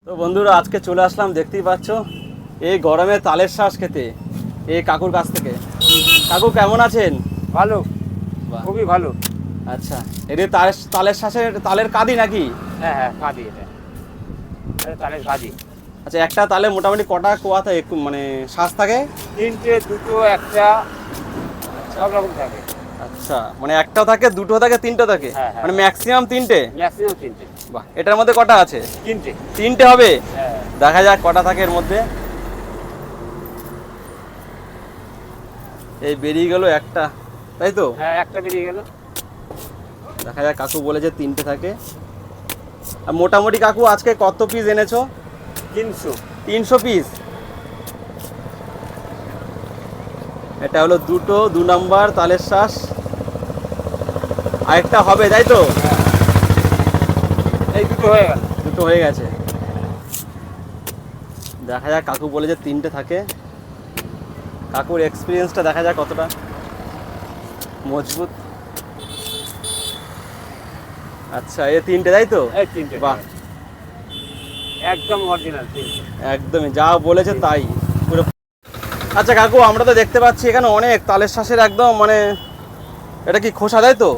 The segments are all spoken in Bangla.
তো বন্ধুরা আজকে চলে আসলাম, দেখতেই পাচ্ছ এই গরমে তালের শ্বাস খেতে এই কাকুর কাছ থেকে। কাকু কেমন আছেন? ভালো, বাহ, খুবই ভালো। আচ্ছা, এটা তালের শ্বাসের তালের কাঁদি নাকি? হ্যাঁ হ্যাঁ, কাঁদি এটা তালের কাঁদি। আচ্ছা, একটা তালে মোটামুটি কটা কোয়া থাকে, মানে শ্বাস থাকে? তিনটে, দুটো, একটা, সব রকম থাকে। আচ্ছা, মানে একটাও থাকে, দুটো থাকে, তিনটে থাকে, হ্যাঁ, হ্যাঁ। মানে ম্যাক্সিমাম তিনটে? ম্যাক্সিমাম তিনটে। বাহ, এটার মধ্যে কটা আছে? তিনটে। তিনটে হবে? হ্যাঁ। দেখা যাক কটা থাকে এর মধ্যে। এই বেরিয়ে গেল একটা, তাই তো? হ্যাঁ, একটা বেরিয়ে গেল। দেখা যাক, কাকু বলে যে তিনটে থাকে। আর মোটামুটি কাকু আজকে কত পিস এনেছো? 300। 300 পিস। এটা হলো দুটো, 2 নাম্বার তালের শ্বাস। আরেকটা হবে, তাই তো? এই দুটো হয়ে গেল। দুটো হয়ে গেছে। দেখা যাক, কাকু বলে যে তিনটে থাকে। কাকুর এক্সপিরিয়েন্সটা দেখা যাক কতটা মজবুত। আচ্ছা, এই তিনটে, তাই তো? এই তিনটে। বাহ, একদম অরিজিনাল তিনটে। একদমই যা বলেছে তাই পুরো। আচ্ছা কাকু, আমরা তো দেখতে পাচ্ছি এখানে অনেক তালের শ্বাসের একদম, মানে এটা কি খোসা, তাই তো?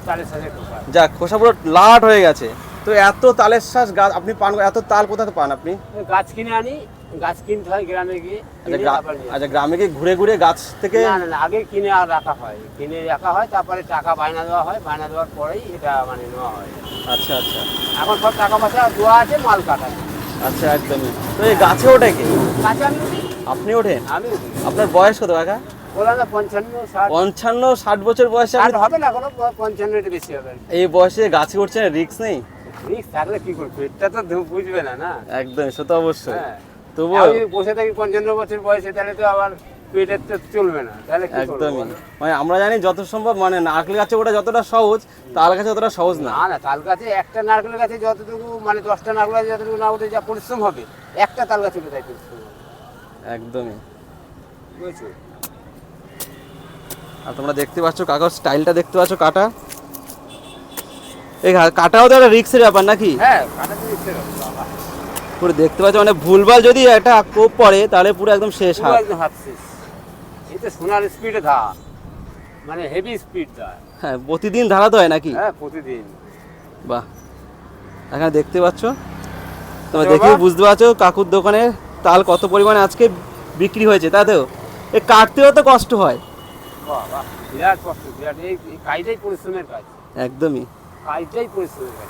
তালের সাথে খোসা। যাক, খোসা পুরো লাট হয়ে গেছে। তো এত তালের শ্বাস গাছ আপনি পান, এত তাল কোথাতে পান আপনি? গাছ কিনে আনি, গাছ কিনতে হয় গ্রামে গিয়ে। কিনে তারপর নিয়ে আসি। আচ্ছা, গ্রামে কি ঘুরে ঘুরে গাছ থেকে? না না না, আগে কিনে আর রাখা হয়, কিনে রাখা হয়, তারপরে টাকা বায়না দেওয়া হয়, বায়না দেওয়ার পরেই এটা মানে নেওয়া হয়। আচ্ছা আচ্ছা এখন সব টাকা পয়সা দেওয়া আছে, মাল কাটা আছে। আচ্ছা, একদমই। তো এই গাছে ওঠে কে? গাছে আমি উঠি। আপনি ওঠেন? আমি উঠি। আপনার বয়স কত কাকা? বললাম না 55, 60। 55-60 বছর বয়সে ষাট আপনি হবে না, কোনো 55 একটু বেশি হবে। এই বয়সে গাছে উঠছেন? রিস্ক নেই? রিস্ক থাকলে কি করবে, এটা তো বুঝবে না না। একদমই, সে তো অবশ্যই। হ্যাঁ, তবুও আমি বসে থাকি 55 বছর বয়সে, তাহলে তো আবার পেটের তো চলবে না, তাহলে কি করব? একদমই, মানে আমরা জানি যত সম্ভব, মানে নারকেল গাছে ওঠা যতটা সহজ, তাল গাছে অতটা সহজ না। না না, তাল গাছে একটা নারকেল গাছে যতটুকু, মানে 10টা নারকেল গাছে যতটুকু না উঠে যা পরিশ্রম হবে, একটা তাল গাছে উঠে তাই পরিশ্রম হবে। একদমই। বুঝছো? আর তোমরা দেখতে পাচ্ছ কাকার স্টাইলটা, দেখতে পাচ্ছ কাটা, এই কাটাও তো একটা রিক্সের ব্যাপার নাকি? হ্যাঁ, কাটা তো ইচ্ছে হবে বাবা। পুরো দেখতে পাচ্ছ, মানে ভুলভাল যদি একটা কোপ পড়ে তাহলে পুরো একদম শেষ। পুরো একদম হাত শেষ। এই তো সোনার স্পিডে ধা, মানে হেভি স্পিড ধা। হ্যাঁ, প্রতিদিন ধারাতে হয় নাকি? হ্যাঁ, প্রতিদিন। বাহ, এখানে দেখতে পাচ্ছ, তোমরা আচ্ছা দেখেই বাবা। বুঝতে পারছো কাকুর দোকানে তাল কত পরিমাণে আজকে বিক্রি হয়েছে, তাতেও এ কাটতেও তো কষ্ট হয়। বাহ বাহ, বিরাট কষ্ট, বিরাট। এই কাজটাই পরিশ্রমের কাজ। একদমই। কাজটাই পরিশ্রমের কাজ।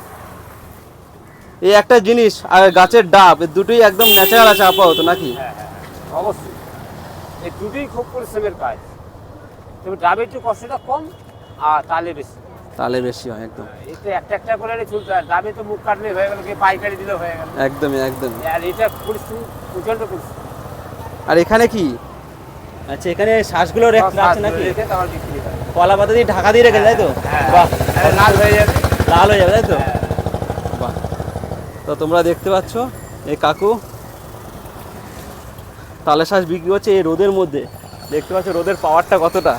এই একটা জিনিস আর গাছের ডাব, এই দুটোই একদম ন্যাচারাল আছে আপাতত নাকি? হ্যাঁ হ্যাঁ হ্যাঁ, অবশ্যই। এই দুটোই খুব পরিশ্রমের কাজ। তবে ডাবে একটু কষ্টটা কম, আর তালে বেশি। তালে বেশি হয় একদম। এতে একটা একটা করে চলতে হয়, ডাবে তো মুখ কাটলে হয়ে গেল, কি পাইকারি দিলে হয়ে গেল। একদমই একদমই। আর এটা পরিশ্রম, প্রচণ্ড পরিশ্রম। আর এখানে কি? আচ্ছা, এখানে শ্বাসগুলো রাখছে নাকি? রেখে তারপর বিক্রি হয়। কলা পাতা দিয়ে ঢাকা দিয়ে রেখে, তাই তো? হ্যাঁ, বাহ, তাহলে লাল হয়ে যাবে। লাল হয়ে যাবে, তাই তো? হ্যাঁ। বাহ। তো তোমরা দেখতে পাচ্ছ এই কাকু তালের শ্বাস বিক্রি হচ্ছে এই রোদের মধ্যে। দেখতে পাচ্ছ রোদের পাওয়ারটা কতটা।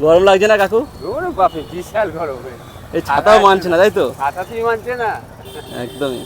গরম লাগছে না কাকু? ওরে বাপরে, বিশাল গরম। এই ছাতাও মানছে না, তাই তো? ছাতাতেই মানছে না। একদমই।